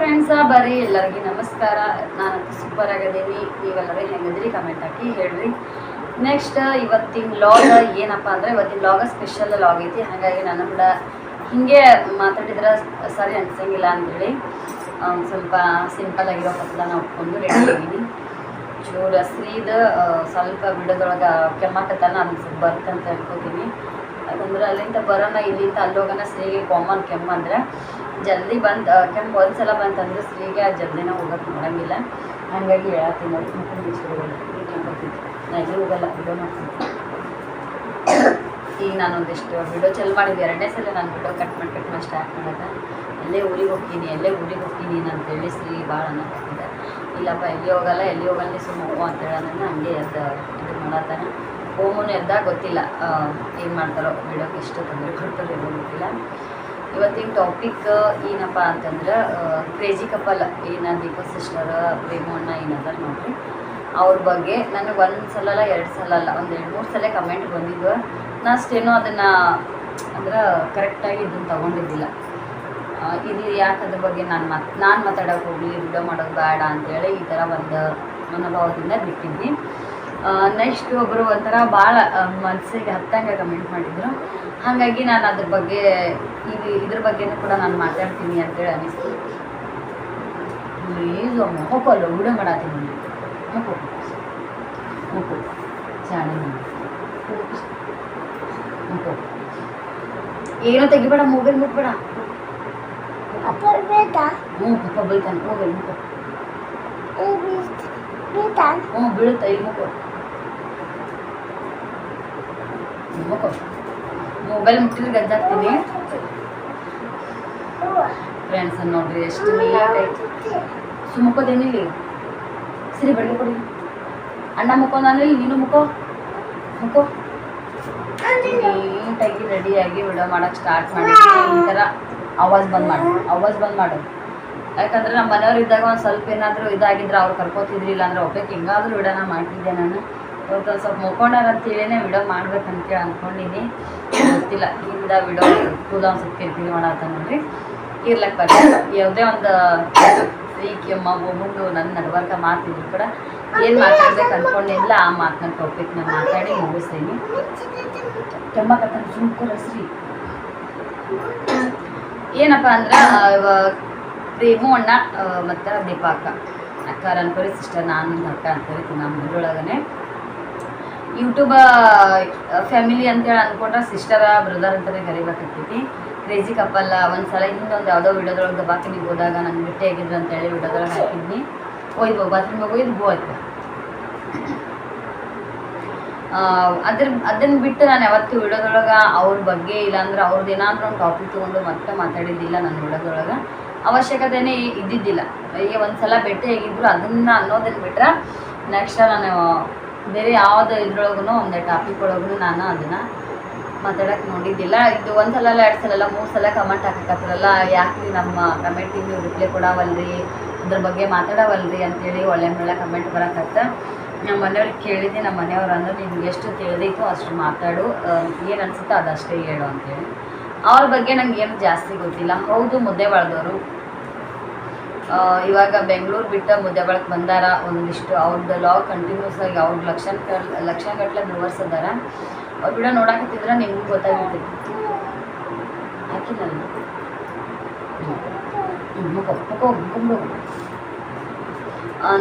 Friends ಬರ್ರಿ ಎಲ್ಲರಿಗೂ ನಮಸ್ಕಾರ. ನಾನಂತೂ ಸೂಪರ್ ಆಗಿದ್ದೀನಿ. ನೀವೆಲ್ಲರೂ ಹೆಂಗದ್ರಿ ಕಮೆಂಟ್ ಹಾಕಿ ಹೇಳ್ರಿ. ನೆಕ್ಸ್ಟ್ ಇವತ್ತಿನ ಲಾಗ್ ಏನಪ್ಪ ಅಂದರೆ ಇವತ್ತಿನ ಲಾಗ ಸ್ಪೆಷಲ್ ಲಾಗ್ ಐತಿ. ಹಾಗಾಗಿ ನಾನು ಕೂಡ ಹಿಂಗೆ ಮಾತಾಡಿದ್ರೆ ಸರಿ ಅನ್ಸಂಗಿಲ್ಲ ಅಂಥೇಳಿ ಸ್ವಲ್ಪ ಸಿಂಪಲ್ ಆಗಿರೋ ಪತ್ರನ ಉಟ್ಕೊಂಡು ರೆಡಿ ಆಗಿದ್ದೀನಿ. ಚೂರು ಸ್ತ್ರೀದು ಸ್ವಲ್ಪ ಬಿಡೋದೊಳಗೆ ಕೆಮ್ಮಕತ್ತಾನ ಅದಕ್ಕೆ ಸ್ವಲ್ಪ ಬರ್ತಂತ ಅನ್ಕೋತೀನಿ. ಯಾಕಂದ್ರೆ ಅಲ್ಲಿಂದ ಬರೋಣ ಇಲ್ಲಿಂದ ಅಲ್ಲೋಗೋಣ ಸ್ತ್ರೀಗೆ ಕಾಮನ್ ಕೆಮ್ಮು ಅಂದರೆ ಜಲ್ದಿ ಬಂದು ಕೆಮ್ಮು ಒಂದ್ಸಲ ಬಂತಂದ್ರೆ ಸ್ತ್ರೀಗೆ ಆ ಜಲ್ದಿನ ಹೋಗೋಕ್ಕೆ ಮಾಡೋಂಗಿಲ್ಲ. ಹಾಗಾಗಿ ಹೇಳತ್ತೀನಿ ನೋಡಿ ಮುಖಂಡು ಬಿಚ್ಚಿಡೋಲ್ಲ ನಾ ಎಲ್ಲೂ ಹೋಗಲ್ಲ, ವಿಡಿಯೋ ಮಾಡ್ತೀನಿ. ಈಗ ನಾನು ಒಂದಿಷ್ಟು ವಿಡಿಯೋ ಚೆಲ್ ಮಾಡಿದ್ದೆ. ಎರಡನೇ ಸಲ ನಾನು ವಿಡಿಯೋ ಕಟ್ ಮಾಡಿ ಸ್ಟಾರ್ಟ್ ಮಾಡೋದು. ಎಲ್ಲೇ ಊರಿಗೆ ಹೋಗ್ತೀನಿ ಅಂತೇಳಿ ಸ್ತ್ರೀ ಭಾಳ ಅನ್ನಕತ್ತಿದ್ದೆ. ಇಲ್ಲಪ್ಪ ಎಲ್ಲಿ ಹೋಗಲ್ಲ ಸುಮ್ಮ ಅಂತೇಳಿ ನನ್ನ ಹಂಗೆ ಇದು ಮಾಡತ್ತಾನೆ. ಹೋಮನು ಎದ್ದಾಗ ಗೊತ್ತಿಲ್ಲ ಏನು ಮಾಡ್ತಾರೋ, ವಿಡಿಯೋಗೆ ಎಷ್ಟು ತೊಂದರೆ ಕೊಡ್ತಾರೋ ಏನೋ ಗೊತ್ತಿಲ್ಲ. ಇವತ್ತಿನ ಟಾಪಿಕ್ ಏನಪ್ಪ ಅಂತಂದ್ರೆ ಕ್ರೇಜಿ ಕಪಲ್ ಏನು ದೀಪಾ ಸಿಸ್ಟರ್ ಪ್ರೇಮು ಅಣ್ಣ ಏನದಾರ ನೋಡ್ರಿ ಅವ್ರ ಬಗ್ಗೆ ನನಗೆ ಒಂದು ಸಲ ಅಲ್ಲ ಎರಡು ಸಲ ಅಲ್ಲ ಒಂದು 2-3 ಸಲ ಕಮೆಂಟ್ ಬಂದಿದ್ವು. ನಾ ಅಷ್ಟೇನೋ ಅದನ್ನು ಅಂದ್ರೆ ಕರೆಕ್ಟಾಗಿ ಇದನ್ನು ತೊಗೊಂಡಿದ್ದಿಲ್ಲ. ಇಲ್ಲಿ ಯಾಕೆ ಅದ್ರ ಬಗ್ಗೆ ನಾನು ಮಾತಾಡೋಕೆ ಹೋಗಲಿ, ವಿಡಿಯೋ ಮಾಡೋದು ಬೇಡ ಅಂಥೇಳಿ ಈ ಥರ ಒಂದು ಮನೋಭಾವದಿಂದ ಬಿಟ್ಟಿದ್ವಿ. ನೆಕ್ಸ್ಟ್ ಒಬ್ಬರು ಒಂಥರ ಭಾಳ ಮನಸ್ಸಿಗೆ ಹತ್ತಂಗೆ ಕಮೆಂಟ್ ಮಾಡಿದರು. ಹಾಗಾಗಿ ನಾನು ಅದ್ರ ಬಗ್ಗೆ ಇದ್ರ ಬಗ್ಗೆನೂ ಕೂಡ ನಾನು ಮಾತಾಡ್ತೀನಿ ಅಂತೇಳಿ ಅನ್ನಿಸ್ತು. ಪ್ಲೀಸ್ ಮುಖಲ್ಲ ವಿಡಿಯೋ ಮಾಡತ್ತೀನಿ. ಮುಖ ಚಾಣೆ ಮುಖ ಏನೋ ತೆಗಿಬೇಡ, ಮೊಬೈಲ್ ಮುಟ್ಬೇಡ. ಹ್ಞೂ ಪಪ್ಪ ಬೈತಾನೆ. ಮೊಬೈಲ್ ಮುಖ ಬೀಳುತ್ತಾ ಇಲ್ಲಿ ಮುಖ ಮೊಬೈಲ್ ಮುಟ್ಟಿದ್ರೆ ಗದ್ದಾಗ್ತೀನಿ. ಫ್ರೆಂಡ್ಸ್ ನೋಡ್ರಿ ಎಷ್ಟು ನೀಟ್ ಐತಿ. ಸುಮ್ಮಕೋದೇನಿಲ್ಲ ಸರಿ ಬೆಳಗ್ಗೆ ಕೊಡಿ. ಅಣ್ಣ ಮುಖೋನಲ್ಲಿ ನೀನು ಮುಖೋ ನೀಟಾಗಿ ರೆಡಿಯಾಗಿ ವಿಡಿಯೋ ಮಾಡೋಕ್ಕೆ ಸ್ಟಾರ್ಟ್ ಮಾಡಿದ್ವಿ. ಈ ಥರ ಆವಾಜ್ ಬಂದ್ ಮಾಡು. ಯಾಕಂದ್ರೆ ನಮ್ಮ ಮನೆಯವ್ರು ಇದ್ದಾಗ ಒಂದು ಸ್ವಲ್ಪ ಏನಾದರೂ ಇದಾಗಿದ್ರೆ ಅವ್ರು ಕರ್ಕೋತಿದ್ರಿ, ಇಲ್ಲಾಂದ್ರೆ ಒಬ್ಬಕ್ಕೆ ಹಿಂಗಾದ್ರೂ ವಿಡಿಯೋನ ಮಾಡ್ತಿದ್ದೆ. ನಾನು ಅವ್ರಿಗೆ ಸ್ವಲ್ಪ ಮುಖಂಡಾರ ಅಂತೇಳಿನೇ ವಿಡಿಯೋ ಮಾಡ್ಬೇಕಂತೇಳಿ ಅಂದ್ಕೊಂಡಿನಿ. ಗೊತ್ತಿಲ್ಲ ಹಿಂದ ವಿಡಿಯೋ ಕೂದ ಒಂದು ಸ್ವಲ್ಪ ಕಿರಿಕಿರಿ ಮಾಡತ್ತ ನೋಡ್ರಿ. ಇರ್ಲಕ್ಕೆ ಬರ್ತಾರೆ ಯಾವುದೇ ಒಂದು ಸ್ತ್ರೀ ಕೆಮ್ಮ ಮುಂದು ನನ್ನ ನಡ್ವರ್ಕ ಮಾತಿದ್ರು ಕೂಡ ಏನು ಮಾತಾಡ್ಬೇಕು ಅಂದ್ಕೊಂಡಿಲ್ಲ. ಆ ಮಾತನ್ನ ಟಾಪಿಕ್ನ ಮಾತಾಡಿ ಮುಗಿಸ್ತೀನಿ. ಕೆಮ್ಮಕತ್ತ ಸುಮ್ಕೋರ ಸ್ತ್ರೀ ಏನಪ್ಪ ಅಂದ್ರೆ ಪ್ರೇಮು ಅಣ್ಣ ಮತ್ತು ದೀಪಾ ಅಕ್ಕ ಅನ್ಕೋರಿ ಸಿಸ್ಟರ್, ನಾನು ಅಕ್ಕ ಅನ್ಕೋರಿತೀನಿ. ನಮ್ಮ ಮನೆಯೊಳಗನೆ ಯೂಟ್ಯೂಬ ಫ್ಯಾಮಿಲಿ ಅಂತೇಳಿ ಅಂದ್ಕೊಂಡ್ರೆ ಸಿಸ್ಟರ ಬ್ರದರ್ ಅಂತಲೇ ಕರಿಬೇಕಾಗ್ತೈತಿ. ಕ್ರೇಜಿ ಕಪಲ್ ಒಂದ್ಸಲ ಹಿಂದೊಂದು ಯಾವುದೋ ವಿಡಿಯೋದೊಳಗೆ ದಬಾಕಿನಿಗೆ ಹೋದಾಗ ನಂಗೆ ಭೇಟಿ ಆಗಿದ್ರು ಅಂತೇಳಿ ವಿಡಿಯೋದೊಳಗೆ ಹಾಕಿದ್ನಿ. ಹೋಯ್ದು ಬಾತ್ರೂಮಿಗೆ ಹೋಯ್ದು ಆಯ್ತು. ಅದನ್ನು ಬಿಟ್ಟು ನಾನು ಯಾವತ್ತು ವಿಡಿಯೋದೊಳಗೆ ಅವ್ರ ಬಗ್ಗೆ ಇಲ್ಲಾಂದ್ರೆ ಅವ್ರದ್ದು ಏನಾದರೂ ಒಂದು ಟಾಪಿಕ್ ತೊಗೊಂಡು ಮತ್ತೆ ಮಾತಾಡಿದ್ದಿಲ್ಲ. ನನ್ನ ವಿಡಿಯೋದೊಳಗೆ ಅವಶ್ಯಕತೆನೇ ಇದ್ದಿದ್ದಿಲ್ಲ. ಈಗ ಒಂದ್ಸಲ ಭೇಟಿ ಆಗಿದ್ರು ಅದನ್ನು ಅನ್ನೋದನ್ನು ಬಿಟ್ರೆ ನೆಕ್ಸ್ಟ್ ನಾನು ಬೇರೆ ಯಾವುದೇ ಇದ್ರೊಳಗೂ ಒಂದು ಟಾಪಿಕ್ ಒಳಗೂ ನಾನು ಅದನ್ನು ಮಾತಾಡೋಕ್ಕೆ ನೋಡಿದ್ದಿಲ್ಲ. ಇದು ಒಂದು ಸಲ ಅಲ್ಲ 2 ಸಲ ಅಲ್ಲ 3 ಸಲ ಕಮೆಂಟ್ ಹಾಕಕತ್ರಲ್ಲ, ಯಾಕೆ ನಮ್ಮ ಕಮೆಂಟಿಗೆ ನೀವು ರಿಪ್ಲೈ ಕೊಡವಲ್ರಿ, ಅದ್ರ ಬಗ್ಗೆ ಮಾತಾಡವಲ್ರಿ ಅಂತೇಳಿ ಒಳ್ಳೆ ಕಮೆಂಟ್ ಬರೋಕತ್ತ. ನಮ್ಮ ಮನೆಯವ್ರಿಗೆ ಕೇಳಿದ್ದೆ. ನಮ್ಮ ಮನೆಯವ್ರು ಅಂದ್ರೆ ನಿಮ್ಗೆ ಎಷ್ಟು ತಿಳಿದೈತೋ ಅಷ್ಟು ಮಾತಾಡು, ಏನು ಅನ್ಸುತ್ತೋ ಅದಷ್ಟೇ ಹೇಳು ಅಂತೇಳಿ. ಅವ್ರ ಬಗ್ಗೆ ನಂಗೆ ಏನು ಜಾಸ್ತಿ ಗೊತ್ತಿಲ್ಲ. ಹೌದು ಮುದ್ದೆ ಬಳದವರು ಇವಾಗ ಬೆಂಗಳೂರು ಬಿಟ್ಟು ಮುದ್ದೆ ಬಳಕ್ಕೆ ಬಂದಾರ. ಒಂದಿಷ್ಟು ಅವ್ರದ್ದು ಲಾಗ್ ಕಂಟಿನ್ಯೂಸ್ ಆಗಿ ಅವ್ರ ಲಕ್ಷಗಟ್ಟಲೆ ವ್ಯೂವರ್ಸ್ ಅದಾರ. ಅವ್ರು ವಿಡಿಯೋ ನೋಡಾಕತ್ತಿದ್ರೆ ನಿಮ್ಗೆ ಗೊತ್ತಾಗಿರ್ತೈತಿ. ಹಾಕಿನಲ್ಲ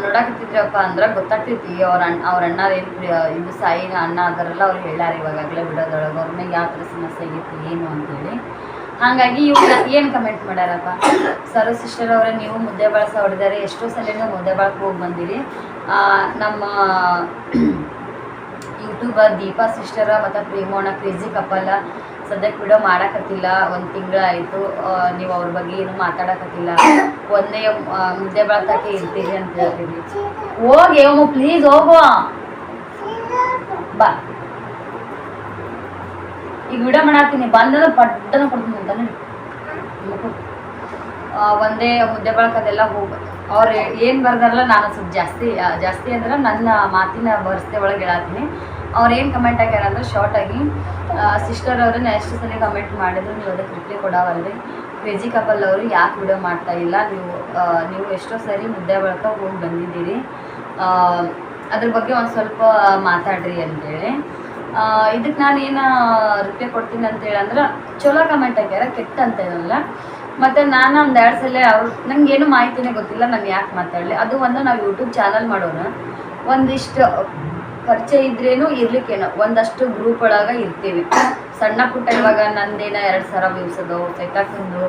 ನೋಡಾಕತ್ತಿದ್ರಪ್ಪ ಅಂದ್ರೆ ಗೊತ್ತಾಗ್ತೈತಿ. ಅವ್ರ ಅಣ್ಣ ಏನು ಇದು ಸಾಯಿ ಅಣ್ಣ ಅದಾರಲ್ಲ ಅವ್ರು ಹೇಳ್ಯಾರ ಇವಾಗಲೇ ವಿಡಿಯೋದೊಳಗೆ ಅವ್ರ ಮೇಲೆ ಯಾವ ಥರ ಸಮಸ್ಯೆ ಆಗಿತ್ತು ಏನು ಅಂತೇಳಿ. ಹಾಗಾಗಿ ಇವ್ರು ಏನು ಕಮೆಂಟ್ ಮಾಡ್ಯಾರಪ್ಪ, ಸರ್ ಸಿಸ್ಟರ್ ಅವರೇ ನೀವು ಮುದ್ದೆ ಬಳಸ ಹೊಡೆದಾರೆ, ಎಷ್ಟೋ ಸಲ ಮುದ್ದೆ ಬಳಕೆ ಹೋಗಿ ಬಂದಿರಿ. ನಮ್ಮ ಯೂಟ್ಯೂಬರ್ ದೀಪಾ ಸಿಸ್ಟರ ಮತ್ತು ಪ್ರೇಮೋಣ ಕ್ರೇಜಿ ಕಪಲ್ ಸದ್ಯಕ್ಕೆ ವಿಡಿಯೋ ಮಾಡಕತ್ತಿಲ್ಲ. 1 ತಿಂಗಳಾಯಿತು. ನೀವು ಅವ್ರ ಬಗ್ಗೆ ಏನು ಮಾತಾಡಕತ್ತಿಲ್ಲ. ಒಂದೇ ಮುದ್ದೆ ಬಳಕೆ ಇರ್ತೀರಿ ಅಂತ ಹೇಳ್ತೀವಿ. ಹೋಗಿ ಪ್ಲೀಸ್ ಹೋಗು ಬಾ. ಈಗ ವಿಡಿಯೋ ಮಾಡಾಕ್ತೀನಿ ಬಂದ್ರೆ ಪಟ್ಟನ ಕೊಡ್ತೀನಿ ಅಂತಾನೆ. ಒಂದೇ ಮುದ್ದೆ ಬಳಕದೆಲ್ಲ ಹೋಗಿ ಅವ್ರು ಏನು ಬರ್ದಾರಲ್ಲ ನಾನು ಸ್ವಲ್ಪ ಜಾಸ್ತಿ ಅಂದ್ರೆ ನನ್ನ ಮಾತಿನ ಬರ್ಸ್ತೆ ಒಳಗೆ ಹೇಳತ್ತೀನಿ. ಅವ್ರು ಏನು ಕಮೆಂಟ್ ಆಗ್ಯಾರ ಅಂದ್ರೆ ಶಾರ್ಟಾಗಿ ಸಿಸ್ಟರ್ ಅವ್ರನ್ನ ಎಷ್ಟು ಸಲ ಕಮೆಂಟ್ ಮಾಡಿದ್ರು ನೀವು ಅದಕ್ಕೆ ರಿಪ್ಲೈ ಕೊಡವಲ್ರಿ. ಪೇಜಿ ಕಪಲ್ ಅವರು ಯಾಕೆ ವಿಡಿಯೋ ಮಾಡ್ತಾ ಇಲ್ಲ, ನೀವು ಎಷ್ಟೋ ಸರಿ ಮುದ್ದೆ ಬಳಕ ಹೋಗಿ ಬಂದಿದ್ದೀರಿ, ಅದ್ರ ಬಗ್ಗೆ ಒಂದು ಸ್ವಲ್ಪ ಮಾತಾಡ್ರಿ ಅಂತೇಳಿ. ಇದಕ್ಕೆ ನಾನು ಏನು ರಿಪ್ಲೈ ಕೊಡ್ತೀನಿ ಅಂತೇಳಿ ಅಂದ್ರೆ, ಚಲೋ ಕಮೆಂಟ್ ಹಾಕ್ಯಾರ, ಕೆಟ್ಟ ಅಂತ ಏನಲ್ಲ. ಮತ್ತು ನಾನು ಒಂದು 2 ಸಲ ನಂಗೆ ಏನು ಮಾಹಿತಿನೇ ಗೊತ್ತಿಲ್ಲ, ನಾನು ಯಾಕೆ ಮಾತಾಡಲಿ. ಅದು ಒಂದು ನಾವು ಯೂಟ್ಯೂಬ್ ಚಾನಲ್ ಮಾಡೋಣ, ಒಂದಿಷ್ಟು ಪರಿಚಯ ಇದ್ರೇನು ಇರ್ಲಿಕ್ಕೇನೋ ಒಂದಷ್ಟು ಗ್ರೂಪ್ ಒಳಗೆ ಇರ್ತೀವಿ. ಸಣ್ಣ ಪುಟ್ಟ ಇವಾಗ ನಂದೇನ 2,000 ವ್ಯೂಸ್ ಅದು, ಸೈತಾಕಂದು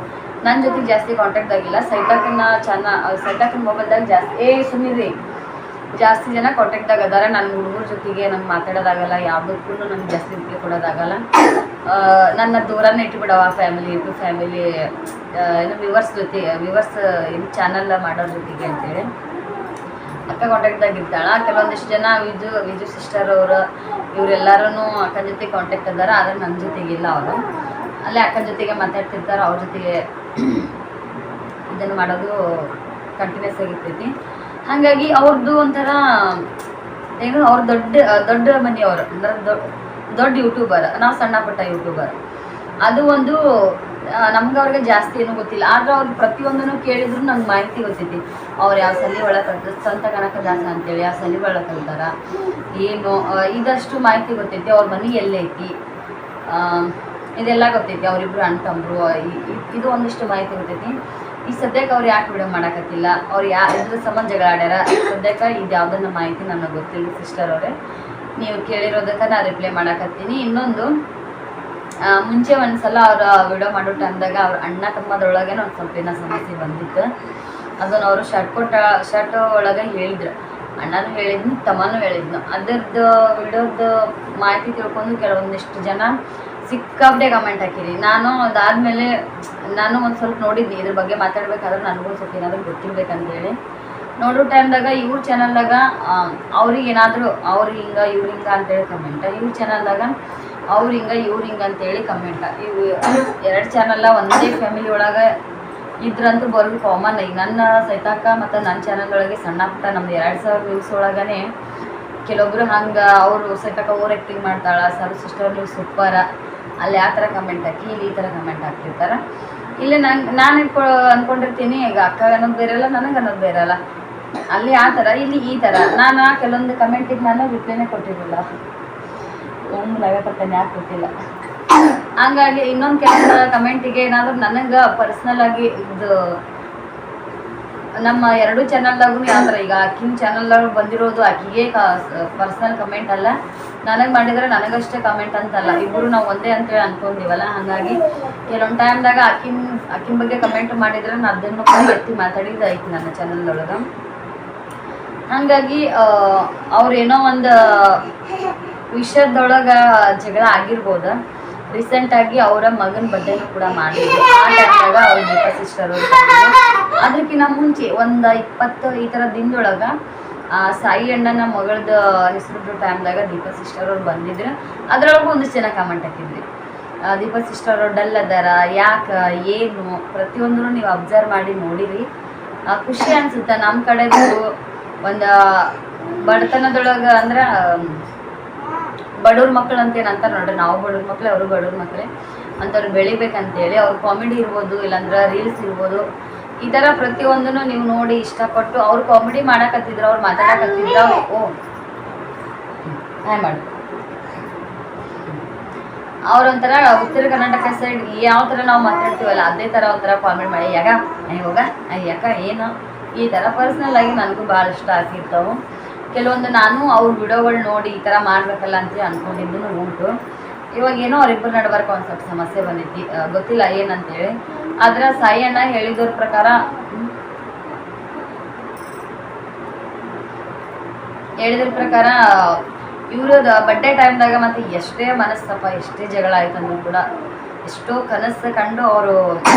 ನನ್ನ ಜೊತೆಗೆ ಜಾಸ್ತಿ ಕಾಂಟ್ಯಾಕ್ಟ್ದಾಗಿಲ್ಲ. ಸೈತಾಕನ ಮೊಬೈಲ್ದಾಗ ಜಾಸ್ತಿ ಜನ ಕಾಂಟ್ಯಾಕ್ಟ್ದಾಗ ಅದಾರ. ನನ್ನ ಹುಡುಗರ ಜೊತೆಗೆ ನಂಗೆ ಮಾತಾಡೋದಾಗಲ್ಲ, ಯಾವುದಕ್ಕೂ ನಂಗೆ ಜಾಸ್ತಿ ರಿಪ್ಲೈ ಕೊಡೋದಾಗಲ್ಲ. ನನ್ನ ದೂರನೇ ಇಟ್ಬಿಡವ ಯೂಟ್ಯೂಬ್ ಫ್ಯಾಮಿಲಿ ಏನು ವ್ಯೂವರ್ಸ್ ಏನು ಚಾನಲ್ ಮಾಡೋರ ಜೊತೆಗೆ ಅಂತೇಳಿ ಅಕ್ಕ ಕಾಂಟ್ಯಾಕ್ಟ್ದಾಗ ಇರ್ತಾಳೆ. ಕೆಲವೊಂದಿಷ್ಟು ಜನ ವಿಜು ಸಿಸ್ಟರ್ ಅವರು ಇವರೆಲ್ಲರೂ ಅಕ್ಕನ ಜೊತೆ ಕಾಂಟ್ಯಾಕ್ಟ್ ಅದಾರ, ಆದರೆ ನನ್ನ ಜೊತೆಗಿಲ್ಲ. ಅವರು ಅಲ್ಲೇ ಅಕ್ಕನ ಜೊತೆಗೆ ಮಾತಾಡ್ತಿರ್ತಾರೆ, ಅವ್ರ ಜೊತೆಗೆ ಇದನ್ನು ಮಾಡೋದು ಕಂಟಿನ್ಯೂಸ್ ಆಗಿರ್ತೈತಿ. ಹಾಗಾಗಿ ಅವ್ರದ್ದು ಒಂಥರ ಏನು, ಅವ್ರು ದೊಡ್ಡ ಮನೆಯವರು ಅಂದ್ರೆ ದೊಡ್ಡ ಯೂಟ್ಯೂಬರ್, ನಾವು ಸಣ್ಣ ಪುಟ್ಟ ಯೂಟ್ಯೂಬರ್. ಅದು ಒಂದು ನಮ್ಗೆ ಅವ್ರಿಗೆ ಜಾಸ್ತಿ ಏನೂ ಗೊತ್ತಿಲ್ಲ, ಆದ್ರೆ ಅವ್ರು ಪ್ರತಿಯೊಂದನ್ನು ಕೇಳಿದ್ರು ನಂಗೆ ಮಾಹಿತಿ ಗೊತ್ತೈತಿ. ಅವ್ರು ಯಾವ ಸಲಿ ಒಳಗೆ ಕಲ್ತ ಸಂತ ಕನಕದಾಸ ಅಂತೇಳಿ ಯಾವ ಸಲಿ ಒಳಗೆ ಕಲ್ತಾರ ಏನು, ಇದಷ್ಟು ಮಾಹಿತಿ ಗೊತ್ತೈತಿ. ಅವ್ರ ಮನೆ ಎಲ್ಲೈತಿ ಇದೆಲ್ಲ ಗೊತ್ತೈತಿ. ಅವರಿಬ್ರು ಅಣ್ಣ ತಮ್ಮರು, ಇದು ಒಂದಿಷ್ಟು ಮಾಹಿತಿ ಗೊತ್ತೈತಿ. ಈ ಸದ್ಯಕ್ಕೆ ಅವ್ರು ಯಾಕೆ ವಿಡಿಯೋ ಮಾಡೋಕತ್ತಿಲ್ಲ, ಅವ್ರು ಇದ್ರ ಸಂಬಂಧ ಜಗಳಾಡ್ಯಾರ, ಸದ್ಯಕ್ಕೆ ಇದು ಯಾವುದನ್ನ ಮಾಹಿತಿ ನನಗೆ ಗೊತ್ತಿಲ್ಲ. ಸಿಸ್ಟರ್ ಅವರೇ, ನೀವು ಕೇಳಿರೋದಕ್ಕೆ ನಾನು ರಿಪ್ಲೈ ಮಾಡಕತ್ತೀನಿ. ಇನ್ನೊಂದು, ಮುಂಚೆ ಒಂದ್ಸಲ ಅವ್ರ ವಿಡಿಯೋ ಮಾಡೋ ಟೈಮ್ದಾಗ ಅವ್ರ ಅಣ್ಣ ತಮ್ಮದೊಳಗೇನೋ ಒಂದು ಸ್ವಲ್ಪ ಏನೋ ಸಮಸ್ಯೆ ಬಂದಿತ್ತು. ಅದನ್ನು ಅವರು ಶರ್ಟ್ ಒಳಗೆ ಹೇಳಿದ್ರು, ಅಣ್ಣನೂ ಹೇಳಿದ್ನು ತಮ್ಮನೂ ಹೇಳಿದ್ನು. ಅದರದ್ದು ವಿಡಿಯೋದ ಮಾಹಿತಿ ತಿಳ್ಕೊಂಡು ಕೆಲವೊಂದಿಷ್ಟು ಜನ ಸಿಕ್ಕಾಪಟ್ಟೆ ಕಮೆಂಟ್ ಹಾಕಿರಿ. ನಾನು ಅದಾದಮೇಲೆ ನಾನು ಒಂದು ಸ್ವಲ್ಪ ನೋಡಿದ್ನಿ, ಇದ್ರ ಬಗ್ಗೆ ಮಾತಾಡ್ಬೇಕಾದ್ರೆ ನನಗೂ ಸ್ವಲ್ಪ ಏನಾದರೂ ಗೊತ್ತಿರ್ಬೇಕಂತೇಳಿ ನೋಡೋ ಟೈಮ್ದಾಗ ಇವ್ರ ಚಾನಲ್ದಾಗ ಅವ್ರಿಗೆ ಏನಾದರೂ ಅವ್ರು ಹಿಂಗೆ ಇವ್ರು ಹಿಂಗೆ ಅಂತೇಳಿ ಕಮೆಂಟ್, ಇವ್ರ ಚಾನಲ್ದಾಗ ಅವ್ರು ಹಿಂಗೆ ಇವ್ರು ಹಿಂಗೆ ಅಂತೇಳಿ ಕಮೆಂಟ್. ಇವು 2 ಚಾನಲ್ಲ ಒಂದೇ ಫ್ಯಾಮಿಲಿ ಒಳಗೆ ಇದ್ರಂತೂ ಬರೋದು ಕಾಮನ್. ಈಗ ನನ್ನ ಸೈತಾಕ ಮತ್ತು ನನ್ನ ಚಾನಲ್ ಒಳಗೆ ಸಣ್ಣ ಪುಟ್ಟ ನಮ್ದು 2,000 ವ್ಯೂಸ್ ಒಳಗೇ ಕೆಲವೊಬ್ರು ಹಂಗೆ ಅವರು ಸೈತಾಕ ಓವರ್ ಆ್ಯಕ್ಟಿಂಗ್ ಮಾಡ್ತಾಳೆ, ಸಿಸ್ಟರ್ ನೀವು ಸೂಪರ, ಅಲ್ಲಿ ಆ ಥರ ಕಮೆಂಟ್ ಹಾಕಿ ಇಲ್ಲಿ ಈ ಥರ ಕಮೆಂಟ್ ಹಾಕ್ತಿರ್ತಾರೆ. ಇಲ್ಲಿ ನಾನು ಅಂದ್ಕೊಂಡಿರ್ತೀನಿ, ಈಗ ಅಕ್ಕ ಅನ್ನೋದು ಬೇರೆಲ್ಲ, ನನಗೆ ಅನ್ನೋದು ಬೇರೆಲ್ಲ. ಅಲ್ಲಿ ಆ ಥರ, ಇಲ್ಲಿ ಈ ಥರ. ನಾನು ಕೆಲವೊಂದು ಕಮೆಂಟಿಗೆ ನಾನು ರಿಪ್ಲೈನೇ ಕೊಟ್ಟಿರಲಿಲ್ಲ, ನಗಕತ್ತೇನೆ, ಯಾಕೆ ಗೊತ್ತಿಲ್ಲ. ಹಂಗಾಗಿ ಇನ್ನೊಂದು ಕೆಲವೊಂದು ಕಮೆಂಟಿಗೆ ಏನಾದರೂ ನನಗೆ ಪರ್ಸ್ನಲ್ ಆಗಿ ಇದು ನಮ್ಮ 2 ಚಾನಲ್ದಾಗೂ ಯಾವ ಥರ, ಈಗ ಆಕಿನ ಚಾನಲ್ದಾಗ ಬಂದಿರೋದು ಆಕಿಗೆ ಪರ್ಸ್ನಲ್ ಕಮೆಂಟ್ ಅಲ್ಲ, ನನಗೆ ಮಾಡಿದರೆ ನನಗಷ್ಟೇ ಕಮೆಂಟ್ ಅಂತಲ್ಲ, ಇಬ್ಬರು ನಾವು ಒಂದೇ ಅಂತೇಳಿ ಅಂದ್ಕೊಂಡಿವಲ್ಲ. ಹಾಗಾಗಿ ಕೆಲವೊಂದು ಟೈಮ್ದಾಗ ಆಕಿನ ಬಗ್ಗೆ ಕಮೆಂಟ್ ಮಾಡಿದರೆ ನಾನು ಅದನ್ನು ಕೂಡ ಎತ್ತಿ ಮಾತಾಡಿದ್ದು ಐತಿ ನನ್ನ ಚಾನಲ್ದೊಳಗೆ. ಹಾಗಾಗಿ ಅವ್ರೇನೋ ಒಂದು ವಿಷಯದೊಳಗೆ ಜಗಳ ಆಗಿರ್ಬೋದು. ರೀಸೆಂಟಾಗಿ ಅವರ ಮಗನ ಬರ್ಡೇನೂ ಕೂಡ ಮಾಡಿದ್ರು. ಆ ಟೈಮ್ದಾಗ ಅವ್ರ ದೀಪಾ ಸಿಸ್ಟರ್ ಅವರು ಅದಕ್ಕಿಂತ ಮುಂಚೆ ಒಂದು 20 ಈ ಥರ ದಿನದೊಳಗೆ ಸಾಯಿ ಅಣ್ಣನ ಮಗಳದ ಹೆಸರು ಟೈಮ್ದಾಗ ದೀಪಾ ಸಿಸ್ಟರ್ ಅವ್ರು ಬಂದಿದ್ರು. ಅದರೊಳಗೂ ಒಂದಿಷ್ಟು ಜನ ಕಮೆಂಟ್ ಹಾಕಿದ್ರಿ, ದೀಪಾ ಸಿಸ್ಟರ್ ಅವ್ರು ಡಲ್ ಅದಾರ, ಯಾಕೆ ಏನು ಪ್ರತಿಯೊಂದೂ ನೀವು ಅಬ್ಸರ್ವ್ ಮಾಡಿ ನೋಡಿರಿ. ಖುಷಿ ಅನಿಸುತ್ತೆ. ನಮ್ಮ ಕಡೆದು ಒಂದು ಬಡತನದೊಳಗೆ ಅಂದ್ರೆ ಬಡವ್ರ ಮಕ್ಕಳು ಅಂತೇನಂತಾರೆ ನೋಡ್ರಿ, ನಾವು ಬಡವ್ರ ಮಕ್ಕಳೇ, ಅವರು ಬಡವ್ರ ಮಕ್ಕಳೇ ಅಂಥವ್ರು ಬೆಳಿಬೇಕಂತೇಳಿ ಅವ್ರ ಕಾಮಿಡಿ ಇರ್ಬೋದು, ಇಲ್ಲಾಂದ್ರೆ ರೀಲ್ಸ್ ಇರ್ಬೋದು, ಈ ಥರ ಪ್ರತಿಯೊಂದನ್ನು ನೀವು ನೋಡಿ ಇಷ್ಟಪಟ್ಟು ಅವ್ರು ಕಾಮಿಡಿ ಮಾಡಕತ್ತಿದ್ರು, ಅವ್ರು ಮಾತಾಡಕತ್ತಿದ್ರು. ಹಾಯ್ ಮಾಡಿ ಅವ್ರೊಂಥರ ಉತ್ತರ ಕರ್ನಾಟಕ ಸೈಡ್ ಯಾವ ಥರ ನಾವು ಮಾತಾಡ್ತೀವಲ್ಲ ಅದೇ ಥರ ಒಂಥರ ಕಾಮಿಡಿ ಮಾಡಿ ಹೋಗ ಯಾಕ ಏನು ಈ ಥರ ಪರ್ಸ್ನಲ್ ಆಗಿ ನನಗೂ ಭಾಳ ಇಷ್ಟ ಆಗ್ತಿರ್ತಾವೆ. ಕೆಲವೊಂದು ನಾನು ಅವ್ರ ವಿಡಿಯೋಗಳು ನೋಡಿ ಈ ಥರ ಮಾಡಬೇಕಲ್ಲ ಅಂತ ಅಂದ್ಕೊಂಡಿದ್ದು ಉಂಟು. ಇವಾಗ ಏನೋ ಅವ್ರಿಬ್ಬರು ನಡ್ಬರ್ಕ ಒಂದು ಸ್ವಲ್ಪ ಸಮಸ್ಯೆ ಬಂದೈತಿ, ಗೊತ್ತಿಲ್ಲ ಏನಂತೇಳಿ. ಆದ್ರೆ ಸಾಯಿ ಅಣ್ಣ ಹೇಳಿದವ್ರ ಪ್ರಕಾರ ಇವ್ರದ ಬರ್ಡೇ ಟೈಮ್ದಾಗ ಮತ್ತು ಎಷ್ಟೇ ಮನಸ್ತಾಪ ಎಷ್ಟೇ ಜಗಳ ಆಯ್ತಂದ್ರೂ ಕೂಡ ಎಷ್ಟೋ ಕನಸು ಕಂಡು ಅವರು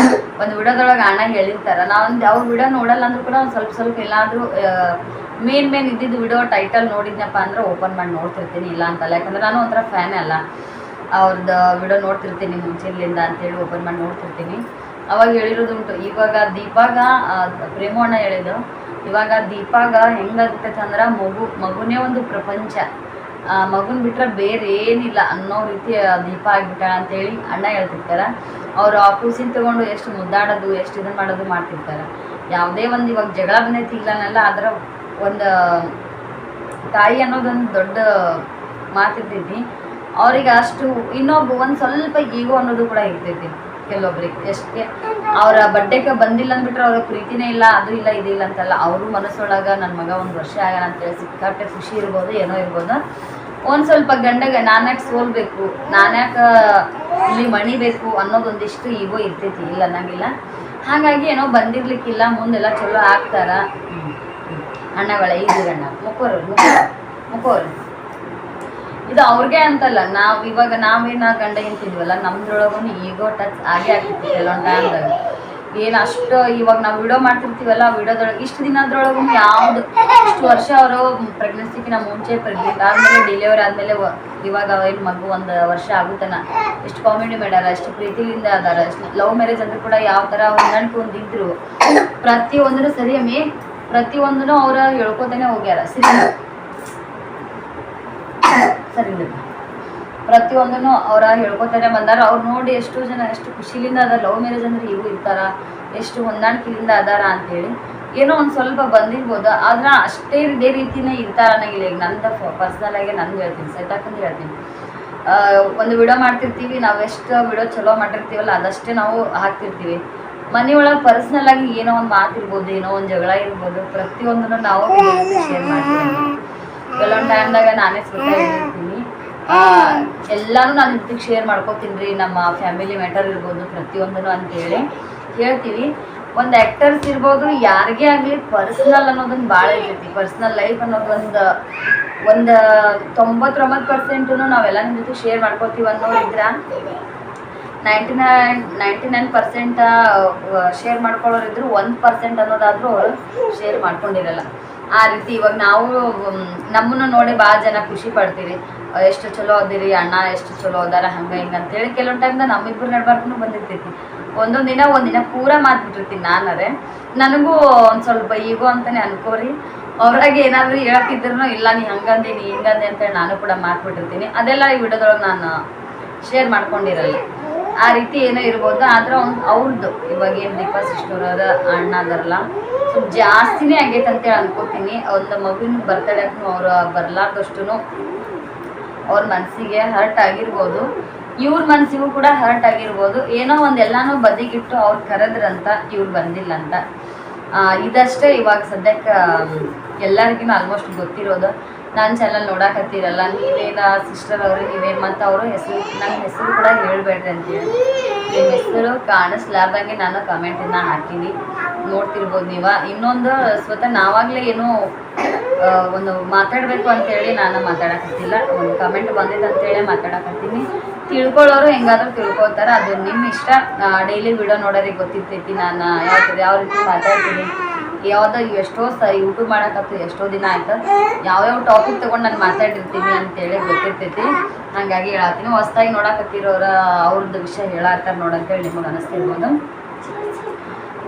ಒಂದು ವಿಡಿಯೋದೊಳಗೆ ಅಣ್ಣ ಹೇಳಿರ್ತಾರೆ. ನಾವು ಅವ್ರ ವಿಡಿಯೋ ನೋಡಲ್ಲ ಅಂದ್ರೂ ಕೂಡ ಒಂದು ಸ್ವಲ್ಪ ಎಲ್ಲಾದರೂ ಮೇನ್ ಇದ್ದಿದ್ದು ವಿಡಿಯೋ ಟೈಟಲ್ ನೋಡಿದ್ನಪ್ಪ ಅಂದ್ರೆ ಓಪನ್ ಮಾಡಿ ನೋಡ್ತಿರ್ತೀನಿ, ಇಲ್ಲ ಅಂತಲ್ಲ. ಯಾಕಂದ್ರೆ ನಾನು ಒಂಥರ ಫ್ಯಾನೇ ಅಲ್ಲ, ಅವ್ರದ್ದು ವಿಡಿಯೋ ನೋಡ್ತಿರ್ತೀನಿ ಮುಂಚಿನಿಂದ ಅಂತೇಳಿ ಓಪನ್ ಮಾಡಿ ನೋಡ್ತಿರ್ತೀನಿ. ಅವಾಗ ಹೇಳಿರೋದುಂಟು. ಇವಾಗ ದೀಪಾಗ ಪ್ರೇಮು ಅಣ್ಣ ಹೇಳಿದ್ದು, ಇವಾಗ ದೀಪಾಗ ಹೆಂಗಾಗ್ತೈತೆ ಅಂದ್ರೆ ಮಗುನೇ ಒಂದು ಪ್ರಪಂಚ. ಮಗುನ ಬಿಟ್ರೆ ಬೇರೆ ಏನಿಲ್ಲ ಅನ್ನೋ ರೀತಿ ದೀಪ ಆಗಿಬಿಟ್ಟಾಳ ಅಂತೇಳಿ ಅಣ್ಣ ಹೇಳ್ತಿರ್ತಾರೆ. ಅವ್ರು ಆ ಕೂಸಿನ ತೊಗೊಂಡು ಎಷ್ಟು ಮುದ್ದಾಡೋದು ಎಷ್ಟು ಇದನ್ನು ಮಾಡೋದು ಮಾಡ್ತಿರ್ತಾರೆ. ಯಾವುದೇ ಒಂದು ಇವಾಗ ಜಗಳ ಬಂದೈತಿ ಇಲ್ಲನಲ್ಲ, ಅದರ ಒಂದು ತಾಯಿ ಅನ್ನೋದೊಂದು ದೊಡ್ಡ ಮಾತಿರ್ತೈತಿ. ಅವ್ರಿಗೆ ಅಷ್ಟು ಇನ್ನೊಬ್ಬ ಒಂದು ಸ್ವಲ್ಪ ಈಗೋ ಅನ್ನೋದು ಕೂಡ ಇರ್ತೈತಿ ಕೆಲವೊಬ್ರಿಗೆ. ಎಷ್ಟೇ ಅವರ ಬಡ್ಡೆಗೆ ಬಂದಿಲ್ಲ ಅಂದ್ಬಿಟ್ರೆ ಅವ್ರ ಪ್ರೀತಿನೇ ಇಲ್ಲ, ಅದು ಇಲ್ಲ ಇದಿಲ್ಲ ಅಂತಲ್ಲ. ಅವರು ಮನಸ್ಸೊಳಗೆ ನನ್ನ ಮಗ 1 ವರ್ಷ ಆಗ್ಯಾನ ಅಂತೇಳಿ ಸಿಕ್ಕಾಪಟ್ಟೆ ಖುಷಿ ಇರ್ಬೋದು, ಏನೋ ಇರ್ಬೋದು. ಒಂದು ಸ್ವಲ್ಪ ಗಂಡಗೆ ನಾನ್ಯಾಕೆ ಸೋಲ್ಬೇಕು, ನಾನ್ಯಾಕೆ ಇಲ್ಲಿ ಮಣಿಬೇಕು ಅನ್ನೋದೊಂದಿಷ್ಟು ಈಗೋ ಇರ್ತೈತಿ, ಇಲ್ಲ ಅನ್ನಂಗಿಲ್ಲ. ಹಾಗಾಗಿ ಏನೋ ಬಂದಿರ್ಲಿಕ್ಕಿಲ್ಲ, ಮುಂದೆಲ್ಲ ಚಲೋ ಆಗ್ತಾರ. ಅಣ್ಣಗಳೇ ಇದು ಗಣ್ಣ ಮುಕ್ಕೋರು ಇದು ಅವ್ರಿಗೆ ಅಂತಲ್ಲ, ಇವಾಗ ನಾವೇನು ಗಂಡ ಏನ್ತಿದ್ವಲ್ಲ ನಮ್ದ್ರೊಳಗೂ ಈಗೋ ಟಚ್ ಆಗೇ ಆಗ್ತಿತ್ತು ಕೆಲವೊಂದು ಟೈಮ್ದಾಗ. ಏನು ಅಷ್ಟು ಇವಾಗ ನಾವು ವಿಡಿಯೋ ಮಾಡ್ತಿರ್ತೀವಲ್ಲ, ವಿಡಿಯೋದೊಳಗೆ ಇಷ್ಟು ದಿನದ್ರೊಳಗೂ ಯಾವುದು ಇಷ್ಟು ವರ್ಷ ಅವರು ಪ್ರೆಗ್ನೆನ್ಸಿಗಿನ ಮುಂಚೆ ಪ್ರೆಗ್ನೆಂಟ್ ಆದಮೇಲೆ ಡೆಲಿವರಿ ಆದಮೇಲೆ ಇವಾಗ ಏನು ಮಗು 1 ವರ್ಷ ಆಗುತ್ತಾನ ಎಷ್ಟು ಕಾಮಿಡಿ ಮಾಡ್ಯಾರ, ಎಷ್ಟು ಪ್ರೀತಿಯಿಂದ ಅದಾರ. ಲವ್ ಮ್ಯಾರೇಜ್ ಅಂದ್ರೂ ಕೂಡ ಯಾವ ಥರ ಹೊಂದಾಣಿಕೆ ಹೊಂದಿದ್ರು, ಪ್ರತಿಯೊಂದೂ ಸರಿಯಮ್ಮಿ ಪ್ರತಿಯೊಂದೂ ಅವ್ರು ಹೇಳ್ಕೊತಾನೆ ಹೋಗ್ಯಾರ. ಸರಿ ಪ್ರತಿಯೊಂದೂ ಅವ್ರ ಹೇಳ್ಕೊತಾನೆ ಬಂದಾರ. ಅವ್ರು ನೋಡಿ ಎಷ್ಟೋ ಜನ ಎಷ್ಟು ಖುಷಿಲಿಂದ ಅದಾರ. ಲವ್ ಮ್ಯಾರೇಜ್ ಅಂದ್ರೆ ಇವು ಇರ್ತಾರ, ಎಷ್ಟು ಹೊಂದಾಣಿಕೆಯಿಂದ ಅದಾರ ಅಂತೇಳಿ ಏನೋ ಒಂದು ಸ್ವಲ್ಪ ಬಂದಿರ್ಬೋದು, ಆದ್ರೆ ಅಷ್ಟೇ ಇದೇ ರೀತಿನೇ ಇರ್ತಾರ ಅನ್ನಂಗಿಲ್ಲ. ಈಗ ನಂದು ಪರ್ಸ್ನಲ್ ಆಗಿ ನಂದು ಹೇಳ್ತೀನಿ, ಸೆಟಾಕಂತ ಹೇಳ್ತೀನಿ. ಒಂದು ವಿಡಿಯೋ ಮಾಡ್ತಿರ್ತೀವಿ, ನಾವು ಎಷ್ಟು ವಿಡಿಯೋ ಚಲೋ ಮಾಡಿರ್ತೀವಲ್ಲ ಅದಷ್ಟೇ ನಾವು ಹಾಕ್ತಿರ್ತೀವಿ. ಮನೆಯೊಳಗೆ ಪರ್ಸ್ನಲ್ ಆಗಿ ಏನೋ ಒಂದು ಮಾತಿರ್ಬೋದು, ಏನೋ ಒಂದು ಜಗಳ ಇರ್ಬೋದು, ಪ್ರತಿಯೊಂದನ್ನು ನಾವು ಶೇರ್ ಮಾಡ್ತೀವಿ. ಕೆಲವೊಂದು ಟೈಮ್ದಾಗ ನಾನೇ ಸ್ವತಃ ಹೇಳಿರ್ತೀನಿ, ಎಲ್ಲಾನು ನಾನು ಜೊತೆಗೆ ಶೇರ್ ಮಾಡ್ಕೋತೀನಿ ರೀ, ನಮ್ಮ ಫ್ಯಾಮಿಲಿ ಮ್ಯಾಟರ್ ಇರ್ಬೋದು ಪ್ರತಿಯೊಂದೂ ಅಂತೇಳಿ ಹೇಳ್ತೀವಿ. ಒಂದು ಆ್ಯಕ್ಟರ್ಸ್ ಇರ್ಬೋದು, ಯಾರಿಗೇ ಆಗಲಿ ಪರ್ಸ್ನಲ್ ಅನ್ನೋದೊಂದು ಭಾಳ ಇರ್ತೈತಿ. ಪರ್ಸ್ನಲ್ ಲೈಫ್ ಅನ್ನೋದು ಒಂದು 99% ನಾವೆಲ್ಲ ನಿಮ್ಮ ಜೊತೆ ಶೇರ್ ಮಾಡ್ಕೋತೀವಿ ಅನ್ನೋರಿದ್ರೆ 99% ಶೇರ್ ಮಾಡ್ಕೊಳ್ಳೋರಿದ್ರು 1% ಅನ್ನೋದಾದರೂ ಅವರು ಶೇರ್ ಮಾಡ್ಕೊಂಡಿರಲ್ಲ. ಆ ರೀತಿ ಇವಾಗ ನಾವು ನಮ್ಮನ್ನು ನೋಡಿ ಭಾಳ ಜನ ಖುಷಿ ಪಡ್ತೀವಿ, ಎಷ್ಟು ಚಲೋ ಅದಿರಿ ಅಣ್ಣ, ಎಷ್ಟು ಚಲೋ ಅದಾರ ಹಂಗೆ ಹಿಂಗೆ ಅಂತೇಳಿ. ಕೆಲವೊಂದು ಟೈಮ್ದಾಗ ನಮ್ಮಿಬ್ಬರು ನಡ್ಬಾರ್ಕು ಬಂದಿರ್ತೈತಿ. ಒಂದಿನ ಪೂರ ಮಾತ್ಬಿಟ್ಟಿರ್ತೀನಿ ನಾನರೇ. ನನಗೂ ಒಂದು ಸ್ವಲ್ಪ ಈಗೋ ಅಂತಲೇ ಅನ್ಕೋರಿ. ಅವ್ರಾಗ ಏನಾದರೂ ಹೇಳ್ತಿದ್ರು ಇಲ್ಲ ನೀ ಹಂಗಂದೆ ನೀ ಹಿಂಗಂದೆ ಅಂತೇಳಿ ನಾನು ಕೂಡ ಮಾತ್ಬಿಟ್ಟಿರ್ತೀನಿ. ಅದೆಲ್ಲ ಈ ವಿಡಿಯೋದೊಳಗೆ ನಾನು ಶೇರ್ ಮಾಡ್ಕೊಂಡಿರಲ್ಲ. ಆ ರೀತಿ ಏನೋ ಇರ್ಬೋದು. ಆದ್ರೆ ಅವ್ರದ್ದು ಇವಾಗ ಏನು ದೀಪಾ ಸಿಸ್ಟರ್ ಅಣ್ಣ ಅದರಲ್ಲ ಸ್ವಲ್ಪ ಜಾಸ್ತಿನೇ ಆಗೈತೆ ಅಂತೇಳಿ ಅನ್ಕೋತೀನಿ. ಒಂದು ಮಗುವಿನ ಬರ್ತಡೇಗೂ ಅವ್ರು ಬರಲಾರ್ದಷ್ಟು ಅವ್ರ ಮನಸ್ಸಿಗೆ ಹರ್ಟ್ ಆಗಿರ್ಬೋದು, ಇವ್ರ ಮನಸ್ಸಿಗೂ ಕೂಡ ಹರ್ಟ್ ಆಗಿರ್ಬೋದು. ಏನೋ ಒಂದೆಲ್ಲಾನು ಬದಿಗಿಟ್ಟು ಅವ್ರು ಕರೆದ್ರಂತ ಇವ್ರು ಬಂದಿಲ್ಲ ಅಂತ. ಇದಷ್ಟೇ ಇವಾಗ ಸದ್ಯಕ್ಕೆ ಎಲ್ಲರಿಗೂ ಆಲ್ಮೋಸ್ಟ್ ಗೊತ್ತಿರೋದು. ನನ್ನ ಚಾನಲ್ ನೋಡಾಕತ್ತೀರಲ್ಲ, ನೀವೇನ ಸಿಸ್ಟರ್ ಅವ್ರಿಗೆ ನೀವೇನು ಮತ್ತು ಅವರು ನನ್ನ ಹೆಸರು ಕೂಡ ಹೇಳಬೇಡ್ರಿ ಅಂತೇಳಿ. ನಿಮ್ಮ ಹೆಸರು ಕಾಣಿಸ್ಲಾರ್ದಂಗೆ ನಾನು ಕಮೆಂಟನ್ನು ಹಾಕೀನಿ, ನೋಡ್ತಿರ್ಬೋದು ನೀವು. ಇನ್ನೊಂದು ಸ್ವತಃ ನಾವಾಗಲೇ ಏನೋ ಒಂದು ಮಾತಾಡಬೇಕು ಅಂತೇಳಿ ನಾನು ಮಾತಾಡಕತ್ತಿಲ್ಲ, ಒಂದು ಕಮೆಂಟ್ ಬಂದಿದ್ದು ಅಂತೇಳಿ ಮಾತಾಡಕತ್ತೀನಿ. ತಿಳ್ಕೊಳ್ಳೋರು ಹೆಂಗಾದ್ರೂ ತಿಳ್ಕೊಳ್ತಾರೆ, ಅದು ನಿಮ್ಮ ಇಷ್ಟ. ಡೈಲಿ ವಿಡಿಯೋ ನೋಡೋರಿಗೆ ಗೊತ್ತಿರ್ತೈತಿ ನಾನು ಯಾವ ರೀತಿ ಮಾತಾಡ್ತೀನಿ. ಯಾವುದೋ ಎಷ್ಟೋ ಯೂಟ್ಯೂಬ್ ಮಾಡೋಕತ್ತು ಎಷ್ಟೋ ದಿನ ಆಯ್ತು, ಯಾವ್ಯಾವ ಟಾಪಿಕ್ ತೊಗೊಂಡು ನಾನು ಮಾತಾಡಿರ್ತೀನಿ ಅಂತೇಳಿ ಗೊತ್ತಿರ್ತೈತಿ. ಹಾಗಾಗಿ ಹೇಳತ್ತೀನಿ. ಹೊಸ್ದಾಗಿ ನೋಡಕತ್ತಿರೋರ ಅವ್ರದ್ದು ವಿಷಯ ಹೇಳತ್ತಾರ ನೋಡಂತೇಳಿ ನಿಮಗೆ ಅನಿಸ್ತಿರ್ಬೋದು,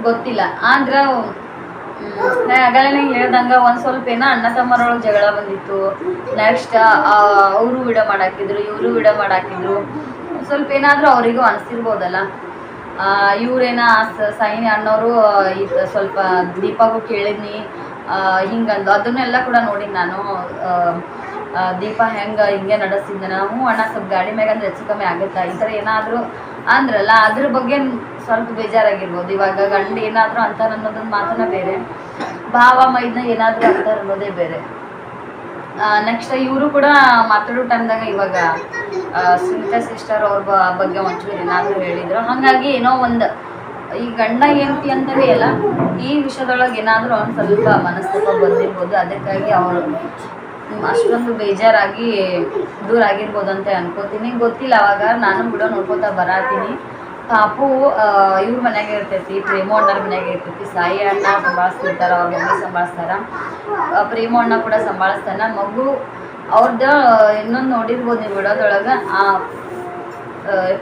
ಗೊತ್ತಿಲ್ಲ. ಆದ್ರೆ ಆಗಲೇ ಹೇಳ್ದಂಗೆ ಒಂದು ಸ್ವಲ್ಪ ಏನೋ ಅಣ್ಣ ತಮ್ಮರೊಳಗೆ ಜಗಳ ಬಂದಿತ್ತು. ನೆಕ್ಸ್ಟ್ ಅವರು ವಿಡಿಯೋ ಮಾಡಾಕಿದ್ರು, ಇವರು ವಿಡಿಯೋ ಮಾಡಾಕಿದ್ರು. ಸ್ವಲ್ಪ ಏನಾದರೂ ಅವರಿಗೂ ಅನಿಸ್ತಿರ್ಬೋದಲ್ಲ. ಇವ್ರೇನ ಸೈನಿ ಅಣ್ಣವರು ಸ್ವಲ್ಪ ದೀಪಾಗೂ ಕೇಳಿದ್ನಿ ಹಿಂಗಂದು, ಅದನ್ನೆಲ್ಲ ಕೂಡ ನೋಡಿ ನಾನು. ದೀಪ ಹಿಂಗೆ ನಡೆಸ್ತಿದ್ದಾನ. ಅಣ್ಣ ಸ್ವಲ್ಪ ಗಾಡಿ ಮ್ಯಾಗ ಅಂದ್ರೆ ಹೆಚ್ಚು ಕಮ್ಮಿ ಆಗುತ್ತಾ, ಈ ಥರ ಏನಾದರೂ ಅಂದ್ರಲ್ಲ, ಅದ್ರ ಬಗ್ಗೆ ಸ್ವಲ್ಪ ಬೇಜಾರಾಗಿರ್ಬೋದು. ಇವಾಗ ಗಂಡು ಏನಾದರೂ ಅಂತಾರೆ ಅನ್ನೋದೊಂದು ಮಾತನ್ನ ಬೇರೆ, ಭಾವ ಮೈದನ ಏನಾದರೂ ಅಂತಾರೆ ಅನ್ನೋದೇ ಬೇರೆ. ನೆಕ್ಸ್ಟ್ ಇವರು ಕೂಡ ಮಾತಾಡೋ ಟೈಮ್ದಾಗ ಇವಾಗ ಸುನೀತಾ ಸಿಸ್ಟರ್ ಅವ್ರ ಬಗ್ಗೆ ಒಂಚೂರು ಏನಾದರೂ ಹೇಳಿದ್ರು. ಹಾಗಾಗಿ ಏನೋ ಒಂದು ಈ ಗಂಡ ಹೆಂಡತಿ ಅಂತಲೇ ಅಲ್ಲ, ಈ ವಿಷಯದೊಳಗೆ ಏನಾದರೂ ಒಂದು ಸ್ವಲ್ಪ ಮನಸ್ತಾಪ ಬಂದಿರ್ಬೋದು. ಅದಕ್ಕಾಗಿ ಅವರು ಅಷ್ಟೊಂದು ಬೇಜಾರಾಗಿ ದೂರ ಆಗಿರ್ಬೋದು ಅಂತ ಅನ್ಕೋತೀನಿ, ಗೊತ್ತಿಲ್ಲ. ಅವಾಗ ನಾನು ವಿಡಿಯೋ ನೋಡ್ಕೊತಾ ಬರತ್ತೀನಿ. ಪಾಪು ಇವ್ರ ಮನೆಯಾಗೆ ಇರ್ತೈತಿ, ಪ್ರೇಮು ಅಣ್ಣರ ಮನೆಯಾಗೆ ಇರ್ತೈತಿ. ಸಾಯಿ ಅಣ್ಣ ಸಂಭಾಳಿಸ್ತಿರ್ತಾರೆ, ಅವ್ರ ಮಮ್ಮಿ ಸಂಭಾಳಿಸ್ತಾರ, ಪ್ರೇಮು ಅಣ್ಣ ಕೂಡ ಸಂಭಾಳಿಸ್ತಾನ. ಮಗು ಅವ್ರದ್ದು ಇನ್ನೊಂದು ನೋಡಿರ್ಬೋದು ನೀವು ವಿಡಿಯೋದೊಳಗೆ, ಆ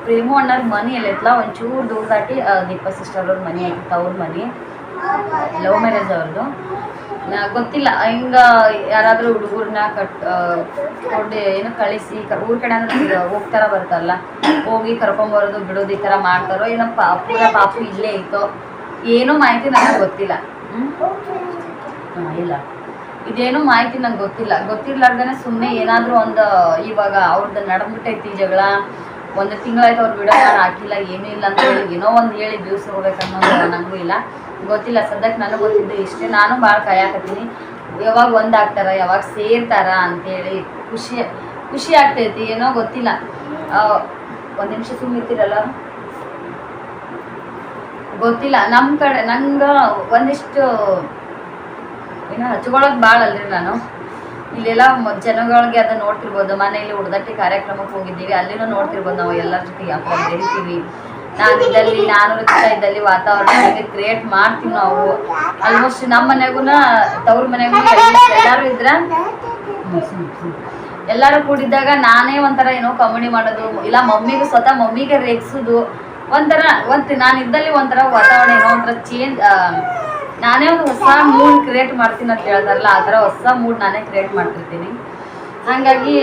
ಪ್ರೇಮು ಅಣ್ಣರ ಮನೆ ಎಲ್ಲೈತಲ್ಲ ಒಂಚೂರು ದೂರ ದಾಟಿ ದೀಪಾ ಸಿಸ್ಟರ್ ಅವ್ರ ಮನೆ ಆಗಿತ್ತು. ಅವ್ರ ಮನೆ ಲವ್ ಮ್ಯಾರೇಜ್ ಅವ್ರದ್ದು. ಗೊತ್ತಿಲ್ಲ ಹಿಂಗ ಯಾರಾದರೂ ಹುಡುಗರನ್ನ ಕೊಟ್ಟು ಏನು ಕಳಿಸಿ ಊರ ಕಡೆ ಅಂದ್ರೆ ಹೋಗ್ತಾರ ಬರ್ತಲ್ಲ, ಹೋಗಿ ಕರ್ಕೊಂಬರೋದು ಬಿಡೋದು ಈ ಥರ ಮಾಡ್ತಾರೋ ಏನೋ ಪೂರ ಪಾಪು ಇಲ್ಲೇ ಇತ್ತೋ ಏನೋ ಮಾಹಿತಿ ನನಗೆ ಗೊತ್ತಿಲ್ಲ. ಇಲ್ಲ ಇದೇನೋ ಮಾಹಿತಿ ನಂಗೆ ಗೊತ್ತಿರ್ಲಾರ್ದೇ ಸುಮ್ಮನೆ ಏನಾದರೂ ಒಂದು ಇವಾಗ ಅವ್ರದ್ದು ನಡೆದ್ಬಿಟ್ಟೈತಿ ಜಗಳ, ಒಂದು ತಿಂಗಳಾಯ್ತು ಅವ್ರು ವಿಡಿಯೋ ಮಾಡಿ ಹಾಕಿಲ್ಲ, ಏನೂ ಇಲ್ಲ ಅಂತ ಹೇಳಿ ಏನೋ ಒಂದು ಹೇಳಿ ವ್ಯೂಸ್ ಹೋಗ್ಬೇಕನ್ನೋದು ನನಗೂ ಇಲ್ಲ, ಗೊತ್ತಿಲ್ಲ. ಸದ್ಯಕ್ಕೆ ನನಗೆ ಗೊತ್ತಿದ್ದು ಇಷ್ಟೇ. ನಾನು ಭಾಳ ಕಾಯಕತ್ತೀನಿ ಯಾವಾಗ ಒಂದಾಗ್ತಾರ, ಯಾವಾಗ ಸೇರ್ತಾರ ಅಂತೇಳಿ. ಖುಷಿ ಆಗ್ತೈತಿ, ಏನೋ ಗೊತ್ತಿಲ್ಲ. ಒಂದು ನಿಮಿಷ ಸುಮ್ಮನಿರ್ತೀರಲ್ಲ, ಗೊತ್ತಿಲ್ಲ. ನಮ್ಮ ಕಡೆ ನಂಗೆ ಒಂದಿಷ್ಟು ಏನೋ ಹಚ್ಕೊಳ್ಳೋದು ಭಾಳ ಅಲ್ರಿ. ನಾನು ಇಲ್ಲೆಲ್ಲ ಜನಗಳಿಗೆ ಅದನ್ನ ನೋಡ್ತಿರ್ಬೋದು. ಮನೆಯಲ್ಲಿ ಉಡ್ದಟ್ಟಿ ಕಾರ್ಯಕ್ರಮಕ್ಕೆ ಹೋಗಿದ್ದೀವಿ, ಅಲ್ಲಿನೂ ನೋಡ್ತಿರ್ಬೋದು. ನಾವು ಎಲ್ಲರ ಜೊತೆ ಯಾವ ಥರ ಬೆರಿತೀವಿ. ನಾನು ರುಚಿತ ಇದ್ದಲ್ಲಿ ವಾತಾವರಣ ಕ್ರಿಯೇಟ್ ಮಾಡ್ತೀವಿ ನಾವು. ಆಲ್ಮೋಸ್ಟ್ ನಮ್ಮ ಮನೆಗೂ ತವ್ರ ಮನೆಗೂ ಎಲ್ಲರೂ ಇದ್ರೆ ಎಲ್ಲರೂ ಕೂಡಿದ್ದಾಗ ನಾನೇ ಒಂಥರ ಏನೋ ಕಾಮಿಡಿ ಮಾಡೋದು, ಇಲ್ಲ ಮಮ್ಮಿಗೂ ಸ್ವತಃ ಮಮ್ಮಿಗೆ ರೇಗಿಸೋದು, ಒಂಥರ ನಾನು ಇದ್ದಲ್ಲಿ ಒಂಥರ ವಾತಾವರಣ ಏನೋ ಒಂಥರ ಚೇಂಜ್, ನಾನೇ ಒಂದು ಹೊಸ ಮೂಡ್ ಕ್ರಿಯೇಟ್ ಮಾಡ್ತೀನಿ ಅಂತ ಹೇಳ್ತಾರಲ್ಲ, ಆ ಥರ ಹೊಸ ಮೂಡ್ ನಾನೇ ಕ್ರಿಯೇಟ್ ಮಾಡ್ತಿರ್ತೀನಿ. ಹಾಗಾಗಿ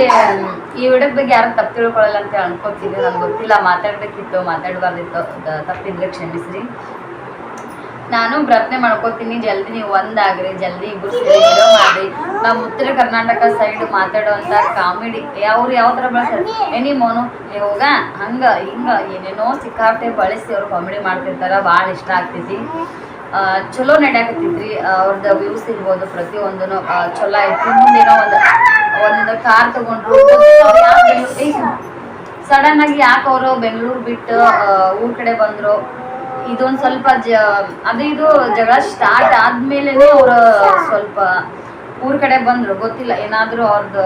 ಈ ವಿಡಿಯೋದ ಬಗ್ಗೆ ಯಾರು ತಪ್ಪು ತಿಳ್ಕೊಳ್ಳಲ್ಲ ಅಂತ ಅನ್ಕೋತೀನಿ. ನನಗೆ ಗೊತ್ತಿಲ್ಲ, ಮಾತಾಡಬಾರ್ದಿತ್ತು, ತಪ್ಪಿದ್ರೆ ಕ್ಷಮಿಸ್ರಿ. ನಾನು ಪ್ರಾರ್ಥನೆ ಮಾಡ್ಕೋತೀನಿ, ಜಲ್ದಿ ನೀವು ಒಂದಾಗ್ರಿ, ಜಲ್ದಿ ಇಬ್ಬರು ಸೇರಿ ವಿಡಿಯೋ ಮಾಡಿ. ನಮ್ಮ ಉತ್ತರ ಕರ್ನಾಟಕ ಸೈಡ್ ಮಾತಾಡುವಂಥ ಕಾಮಿಡಿ ಯಾವ ಥರ ಬಳಸ್ತಾರೆ, ಏನಿ ಮೋನು ಹೋಗ ಹಂಗೆ ಹಿಂಗೆ ಏನೇನೋ ಸಿಕ್ಕಾಪಟ್ಟೆ ಬಳಸಿ ಅವ್ರು ಕಾಮಿಡಿ ಮಾಡ್ತಿರ್ತಾರೆ, ಭಾಳ ಇಷ್ಟ ಆಗ್ತೈತಿ. ಚಲೋ ನಡೆಯಾಕತ್ತೈತ್ರಿ. ಅವ್ರದ್ದು ವ್ಯೂಸ್ ಇರ್ಬೋದು, ಪ್ರತಿಯೊಂದೂ ಚಲೋ ಐತಿ. ಮುಂದೇನೋ ಒಂದು ಕಾರ್ ತಗೊಂಡ್ರು, ಸಡನ್ ಆಗಿ ಯಾಕೆ ಅವರು ಬೆಂಗಳೂರು ಬಿಟ್ಟು ಊರ ಕಡೆ ಬಂದರು. ಇದೊಂದು ಸ್ವಲ್ಪ ಇದು ಜಗಳ ಸ್ಟಾರ್ಟ್ ಆದ್ಮೇಲೆ ಅವರು ಸ್ವಲ್ಪ ಊರ ಕಡೆ ಬಂದರು. ಗೊತ್ತಿಲ್ಲ, ಏನಾದರೂ ಅವ್ರದ್ದು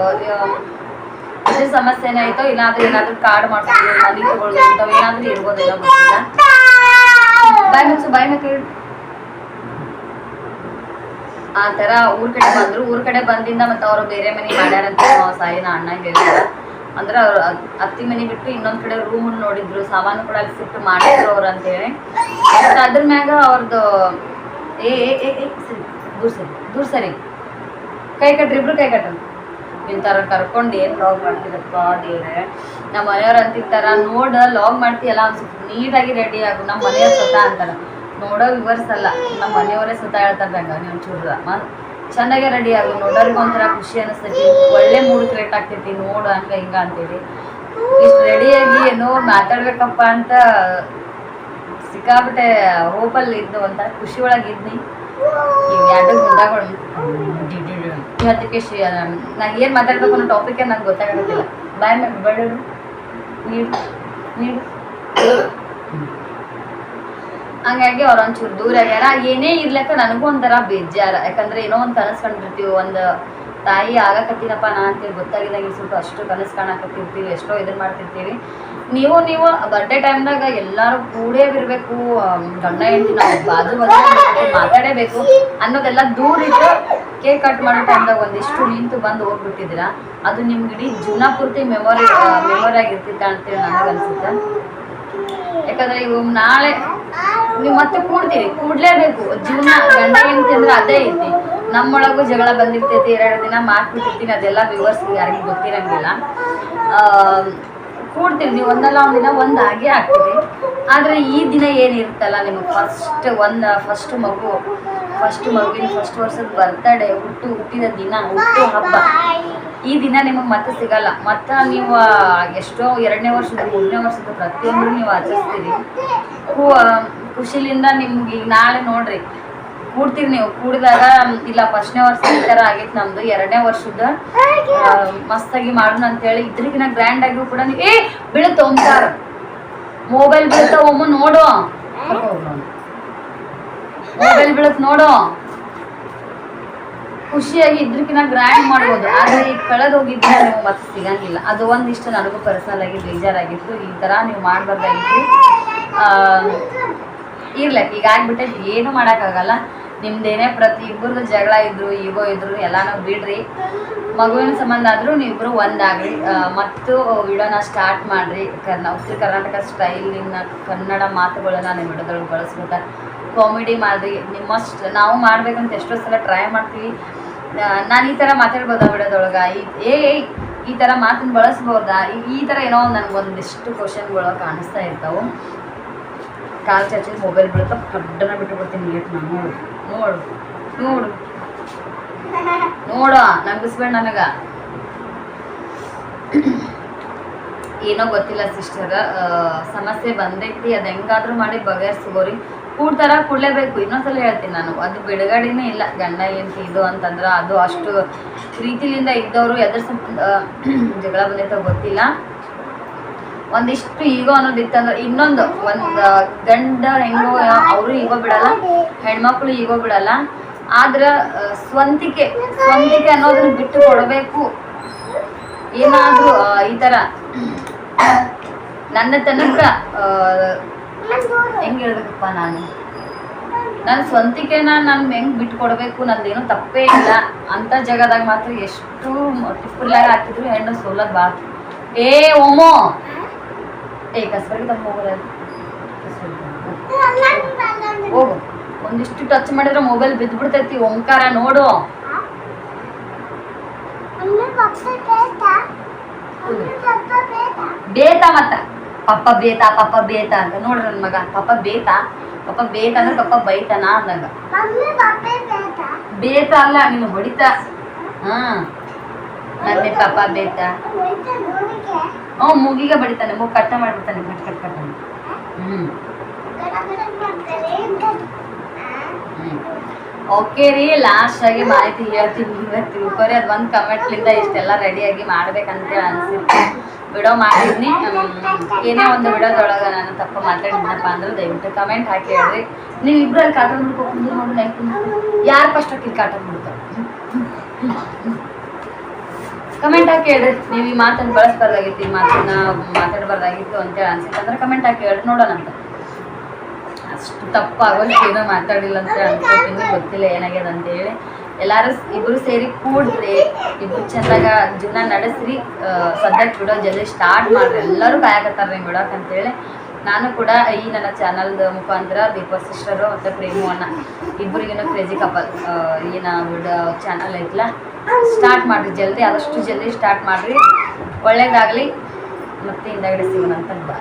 ಇದೇ ಸಮಸ್ಯೆನೇ ಆಯ್ತೋ, ಏನಾದರೂ ಕಾರ್ಡ್ ಮಾಡ್ತಿದ್ರು, ಮನೆ ತಗೊಳ್ಳೋದು ಇಂಥವು ಏನಾದರೂ ಇರ್ಬೋದೇನೋ ಗೊತ್ತಿಲ್ಲ. ಬಾಯ್ ಮಕ್ಕಳು ಆ ಥರ ಊರ ಕಡೆ ಬಂದರು. ಊರ ಕಡೆ ಬಂದಿಂದ ಮತ್ತು ಅವರು ಬೇರೆ ಮನೆ ಮಾಡ್ಯಾರಂತ ಸಾಯಿನ ಅಣ್ಣ ಹೇಳಿದಾರ. ಅಂದ್ರೆ ಅವ್ರು ಅತ್ತಿ ಮನೆ ಬಿಟ್ಟು ಇನ್ನೊಂದು ಕಡೆ ರೂಮ್ ನೋಡಿದ್ರು, ಸಾಮಾನು ಕೂಡ ಅಲ್ಲಿ ಶಿಫ್ಟ್ ಮಾಡಿದ್ರು ಅವ್ರು ಅಂತೇಳಿ. ಮತ್ತು ಅದ್ರ ಮ್ಯಾಗ ಅವ್ರದ್ದು ದೂರ ಸರಿ ಕೈ ಕಟ್ರಿ, ಇಬ್ರು ಕೈ ಕಟ್ರಿ. ಇಂಥವ್ರ ಕರ್ಕೊಂಡು ಏನು ಲಾಗ್ ಮಾಡ್ತಿರಪ್ಪ ದೇವ್ರೆ. ನಮ್ಮ ಮನೆಯವ್ರು ಅಂತಿರ್ತಾರ, ಲಾಗ್ ಮಾಡ್ತೀಯಲ್ಲ ಒಂದು ಸ್ವಲ್ಪ ನೀಟಾಗಿ ರೆಡಿ ಆಗು. ನಮ್ಮ ಮನೆಯವ್ರು ಸ್ವತಃ ಅಂತಾರೆ, ನೋಡೋ ವಿವರ್ಸ್ ಅಲ್ಲ, ನಮ್ಮ ಮನೆಯವರೇ ಸ್ವತಃ ಹೇಳ್ತಾರೆ, ನೀವು ಚೂರ ಚೆನ್ನಾಗೆ ರೆಡಿ ಆಗು, ನೋಡೋರಿಗೆ ಒಂಥರ ಖುಷಿ ಅನಿಸ್ತೈತಿ, ಒಳ್ಳೆ ಮೂಡ್ ಕ್ರಿಯೇಟ್ ಆಗ್ತೈತಿ, ನೋಡು ಹಂಗೆ ಹಿಂಗೆ ಅಂತೇಳಿ. ಇಷ್ಟು ರೆಡಿಯಾಗಿ ಏನೋ ಮಾತಾಡ್ಬೇಕಪ್ಪ ಅಂತ ಸಿಕ್ಕಾಬಿಟ್ಟೆ ಹೋಪಲ್ಲಿ ಇದ್ದು, ಒಂಥರ ಖುಷಿ ಒಳಗಿದ್ನಿ. ಇವು ಎರಡು ಗುಂಡಗಳು ಅದಕ್ಕೆ ನಂಗೆ ಏನು ಮಾತಾಡ್ಬೇಕು ಅನ್ನೋ ಟಾಪಿಕ್ಕೆ ನಂಗೆ ಗೊತ್ತಾಗೋದಿಲ್ಲ. ಬಾಯ್ ಬೇಡ ನೀಡು ಹಂಗಾಗಿ ಅವ್ರು ಒಂಚೂರು ದೂರ ಆಗ್ಯಾರ. ಏನೇ ಇರ್ಲಕ್ಕ ನನಗೂ ಒಂಥರ ಬೇಜಾರ, ಯಾಕಂದ್ರೆ ಏನೋ ಒಂದು ಕನಸು ಕಂಡಿರ್ತೀವಿ, ಒಂದು ತಾಯಿ ಆಗಕತ್ತೀನಪ್ಪ ನಾ ಅಂತೇಳಿ ಗೊತ್ತಾಗಿದ್ದಾಗ ಸ್ವಲ್ಪ ಅಷ್ಟು ಕನಸು ಕಾಣಕತ್ತಿರ್ತೀವಿ, ಎಷ್ಟೋ ಇದನ್ನು ಮಾಡ್ತಿರ್ತೀವಿ. ನೀವು ಬರ್ಡೇ ಟೈಮ್ದಾಗ ಎಲ್ಲರೂ ಕೂಡೇಬಿರ್ಬೇಕು, ಗಂಡ ಹೆಂಡತಿ ನಾವು ಬಾಜು ಮಾತಾಡೇಬೇಕು ಅನ್ನೋದೆಲ್ಲ ದೂರ ಇಟ್ಟು ಕೇಕ್ ಕಟ್ ಮಾಡೋ ಟೈಮ್ದಾಗ ಒಂದಿಷ್ಟು ನಿಂತು ಬಂದು ಹೋಗ್ಬಿಟ್ಟಿದ್ದೀರಾ, ಅದು ನಿಮ್ಗೆ ಇಡೀ ಜೀವನ ಪೂರ್ತಿ ಮೆಮೊರಿ ಆಗಿರ್ತಿತ್ತ ಅಂತೇಳಿ ನನಗೆ ಅನ್ಸುತ್ತೆ. ಯಾಕಂದ್ರೆ ಇವು ನಾಳೆ ನೀವು ಮತ್ತೆ ಕೂಡ್ಲೇಬೇಕು. ಜೀವನ ಗಂಡ ಹೆಂಡತಿ ಅಂದ್ರೆ ಅದೇ ಐತಿ. ನಮ್ಮೊಳಗೂ ಜಗಳ ಬಂದಿರ್ತೈತಿ, 2 ದಿನ ಮಾತ್ಬಿಟ್ಟಿರ್ತೀನಿ, ಅದೆಲ್ಲ ವ್ಯೂವರ್ಸ್ಗೆ ಯಾರಿಗೂ ಗೊತ್ತಿರಂಗಿಲ್ಲ. ಕೂಡ್ತೀರಿ ನೀವು, ಒಂದಲ್ಲ ಒಂದಿನ ಒಂದಾಗೇ ಆಗ್ತೀರಿ. ಆದರೆ ಈ ದಿನ ಏನಿರುತ್ತಲ್ಲ ನಿಮಗೆ ಫಸ್ಟ್ ಮಗುವಿನ ಫಸ್ಟ್ ವರ್ಷದ ಬರ್ತಡೇ, ಹುಟ್ಟಿದ ದಿನ, ಹುಟ್ಟು ಹಬ್ಬ, ಈ ದಿನ ನಿಮಗೆ ಮತ್ತೆ ಸಿಗಲ್ಲ. ಮತ್ತು ನೀವು ಎಷ್ಟೋ 2ನೇ ವರ್ಷದ 3ನೇ ವರ್ಷದ ಪ್ರತಿಯೊಂದು ನೀವು ಆಚರಿಸ್ತೀರಿ ಖುಷಿಲಿಂದ. ನಿಮ್ಗೆ ಈಗ ನಾಳೆ ನೋಡ್ರಿ ಕೂಡ್ತೀರಿ, ನೀವು ಕೂಡಿದಾಗ ಇಲ್ಲ 1ನೇ ವರ್ಷ ಈ ಥರ ಆಗೈತೆ ನಮ್ಮದು, 2ನೇ ವರ್ಷದ ಮಸ್ತಾಗಿ ಮಾಡೋಣ ಅಂತೇಳಿ ಇದ್ರಿಗಿನ ಗ್ರ್ಯಾಂಡ್ ಆಗಿಯೂ ಕೂಡ ನೀವು ಬೀಳುತ್ತೆ ಒಂಥರ ಮೊಬೈಲ್ ಬೀಳುತ್ತ ಒಮ್ಮೆ ನೋಡು, ಮೊಬೈಲ್ ಬೀಳುತ್ತೆ ನೋಡು, ಖುಷಿಯಾಗಿ ಇದ್ರಕಿನ್ನ ಗ್ರ್ಯಾಂಡ್ ಮಾಡ್ಬೋದು. ಆದರೆ ಈಗ ಕಳೆದೋಗಿದ್ರೆ ನೀವು ಮತ್ತೆ ಸಿಗಂಗಿಲ್ಲ. ಅದು ಒಂದಿಷ್ಟು ನನಗೂ ಪರ್ಸನಲ್ ಆಗಿ ಬೇಜಾರಾಗಿತ್ತು. ಈ ಥರ ನೀವು ಮಾಡಬಾರ್ದಾಗಿತ್ತು. ಇರ್ಲಕ್ಕ ಈಗ ಆಗ್ಬಿಟ್ಟೆ, ಏನು ಮಾಡೋಕ್ಕಾಗಲ್ಲ. ನಿಮ್ದೇನೇ ಪ್ರತಿಯೊಬ್ಬರದ್ದು ಜಗಳ ಇದ್ರು, ಈಗೋ ಇದ್ರು ಎಲ್ಲಾನು ಬಿಡ್ರಿ. ಮಗುವಿನ ಸಂಬಂಧ ಆದರೂ ನೀವಿಬ್ಬರು ಒಂದಾಗ್ರಿ. ಮತ್ತು ವಿಡಿಯೋನ ಸ್ಟಾರ್ಟ್ ಮಾಡಿರಿ. ಉತ್ತರ ಕರ್ನಾಟಕ ಸ್ಟೈಲಿನ ಕನ್ನಡ ಮಾತುಗಳನ್ನ ನಿಮ್ಮ ವಿಡಿಯೋದೊಳಗೆ ಬಳಸ್ಕೊತಾ ಕಾಮಿಡಿ ಮಾಡಿರಿ ನಿಮ್ಮಷ್ಟು ನಾವು ಮಾಡ್ಬೇಕಂತ ಎಷ್ಟೋ ಸಲ ಟ್ರೈ ಮಾಡ್ತೀವಿ. ನಾನು ಈ ಥರ ಮಾತಾಡ್ಬೋದಾ ವಿಡಿಯೋದೊಳಗೆ, ಈ ಥರ ಮಾತನ್ನು ಬಳಸ್ಬೋದಾ, ಈ ಥರ ಏನೋ ನನಗೊಂದಿಷ್ಟು ಕ್ವಶನ್ಗಳು ಕಾಣಿಸ್ತಾ ಇರ್ತಾವೆ. ಕಾಲು ಚಾಚಿದ ಮೊಬೈಲ್ ಬೀಳ್ತಾ ಕಡ್ಡನ ಬಿಟ್ಟು ಬರ್ತೀನಿ. ಲೇಟ್ ನಾನು ನೋಡು ನೋಡು ನೋಡು ನಗಿಸ್ಬೇಡ ನನಗೆ. ಏನೋ ಗೊತ್ತಿಲ್ಲ ಸಿಸ್ಟರ್, ಸಮಸ್ಯೆ ಬಂದೈತಿ, ಅದು ಹೆಂಗಾದ್ರೂ ಮಾಡಿ ಬಗೆಹರಿಸ್ಕೋರಿ. ಕೂಡ್ತಾರ ಕೂಡಲೇಬೇಕು. ಇನ್ನೊಂದ್ಸಲ ಹೇಳ್ತೀನಿ ನಾನು, ಅದು ಬಿಡುಗಡೆನೇ ಇಲ್ಲ. ಗಂಡ ಹೆಂಡತಿ ಇದು ಅಂತಂದ್ರೆ ಅದು ಅಷ್ಟು ಪ್ರೀತಿಲಿಂದ ಇದ್ದವರು ಎದ್ರ ಸಂಬಂಧ ಜಗಳ ಬಂದೈತೋ ಗೊತ್ತಿಲ್ಲ. ಒಂದಿಷ್ಟು ಈಗೋ ಅನ್ನೋದಿತ್ತಂದ್ರೆ ಇನ್ನೊಂದು ಒಂದು ಗಂಡ ಹೆಂಗೋ ಅವರು ಈಗೋ ಬಿಡಲ್ಲ, ಹೆಣ್ಮಕ್ಳು ಈಗೋ ಬಿಡಲ್ಲ. ಆದ್ರೆ ಸ್ವಂತಿಕೆ ಅನ್ನೋದನ್ನ ಬಿಟ್ಟು ಕೊಡಬೇಕು. ಏನಾದರೂ ಈ ಥರ ನನ್ನ ತನಕ ಹೆಂಗೆ ಹೇಳ್ಬೇಕಪ್ಪ, ನನ್ನ ಸ್ವಂತಿಕೆನ ನಾನು ಹೆಂಗೆ ಬಿಟ್ಟು ಕೊಡಬೇಕು, ನಂದೇನು ತಪ್ಪೇ ಇಲ್ಲ ಅಂಥ ಜಾಗದಾಗ ಮಾತ್ರ ಎಷ್ಟು ಟಿಪ್ಪರ್ಲಾಗ ಹಾಕಿದ್ರು ಹೆಣ್ಣು ಸೋಲೋದು ಬಾ. ಏ ಓಮೋ ಕಸ್ಬರ್ಗೆ ತಮ್ಮ ಹೋಗೋದು ಹೋಗು. ಒಂದಿಷ್ಟು ಟಚ್ ಮಾಡಿದ್ರೆ ಮೊಬೈಲ್ ಬಿದ್ದುಬಿಡ್ತೈತಿ. ಓಂಕಾರ ನೋಡು. ಬೇತಾ ಮತ್ತ ಪಪ್ಪ ಬೇತಾ ಅಂತ ನೋಡ್ರಿ ನನ್ನ ಮಗ. ಪಪ್ಪ ಬೇತಾ ಅಂದ್ರೆ ಪಪ್ಪ ಬೈತಾನ ಅಂದಾಗ ಬೇತಾ ಅಲ್ಲ, ನೀನು ಹೊಡಿತಾ. ನನ್ನ ಪಪ್ಪ ಬೇತಾ ಮೂಗಿಗೆ ಬಡಿತಾನೆ, ಮೂಗು ಕಟ್ಟ ಮಾಡಿಬಿಡ್ತಾನೆ. ಕಟ್ ಓಕೆ ರೀ, ಲಾಸ್ಟ್ ಆಗಿ ಮಾಹಿತಿ ಹೇಳ್ತೀನಿ. ಇವತ್ತು ತಿಳ್ಕೊರಿ, ಅದು ಒಂದು ಕಮೆಂಟ್ಲಿಂದ ಇಷ್ಟೆಲ್ಲ ರೆಡಿಯಾಗಿ ಮಾಡ್ಬೇಕಂತ ಅನ್ಸಿತ್ತು. ವಿಡಿಯೋ ಮಾಡಿದ್ನಿ. ಏನೇ ಒಂದು ವಿಡಿಯೋದೊಳಗೆ ನಾನು ತಪ್ಪು ಮಾತಾಡಿದ್ನಪ್ಪ ಅಂದ್ರೆ ದಯವಿಟ್ಟು ಕಮೆಂಟ್ ಹಾಕಿ ಹೇಳ್ರಿ. ನೀವು ಇಬ್ಬರಲ್ಲಿ ಕಾಟ ಮಾಡ್ಕೊಂಡು ನೋಡಿ ಯಾರು ಫಸ್ಟ್ ಹಾಕಿ ಕಾಟ ಮಾಡ್ತಾರೆ ಕಮೆಂಟ್ ಹಾಕಿ ಹೇಳ್ರಿ. ನೀವು ಈ ಮಾತನ್ನು ಬಳಸ್ಬಾರ್ದಾಗಿತ್ತು, ಈ ಮಾತನ್ನ ಮಾತಾಡಬಾರ್ದಾಗಿತ್ತು ಅಂತೇಳಿ ಅನ್ಸಿತ್ತು ಅಂದ್ರೆ ಕಮೆಂಟ್ ಹಾಕಿ ಹೇಳ್ರಿ, ನೋಡೋಣ ಅಂತ. ಅಷ್ಟು ತಪ್ಪಾಗೋದು ಏನೋ ಮಾತಾಡಿಲ್ಲ ಅಂತ ಅನ್ಕೋತೀನಿ. ಗೊತ್ತಿಲ್ಲ ಏನಾಗ್ಯದ ಅಂತೇಳಿ. ಎಲ್ಲರೂ ಇಬ್ಬರು ಸೇರಿ ಕೂಡ್ರಿ, ಇಬ್ಬರು ಚೆಂದಾಗ ಜೀವನ ನಡೆಸ್ರಿ. ಸದ್ಯಕ್ಕೆ ವಿಡಿಯೋ ಜಲ್ದಿ ಸ್ಟಾರ್ಟ್ ಮಾಡ್ರಿ. ಎಲ್ಲರೂ ಕಾಯಕತ್ತಾರ ರೀ ಬಿಡೋಕಂತೇಳಿ. ನಾನು ಕೂಡ ಈ ನನ್ನ ಚಾನಲ್ದ ಮುಖಾಂತರ ದೀಪಾ ಸಿಸ್ಟರು ಮತ್ತು ಪ್ರೇಮು ಅಣ್ಣ ಇಬ್ಬರಿಗೇನೋ ಕ್ರೇಜಿ ಕಪಲ್ ಏನು ವಿಡಿಯೋ ಚಾನಲ್ ಐತಲ್ಲ ಸ್ಟಾರ್ಟ್ ಮಾಡಿರಿ. ಜಲ್ದಿ ಆದಷ್ಟು ಜಲ್ದಿ ಸ್ಟಾರ್ಟ್ ಮಾಡಿರಿ. ಒಳ್ಳೇದಾಗಲಿ. ಮತ್ತೆ ಹಿಂದಾಗಡೆ ಸಿಗೋಣ ಅಂತ ಬಾ.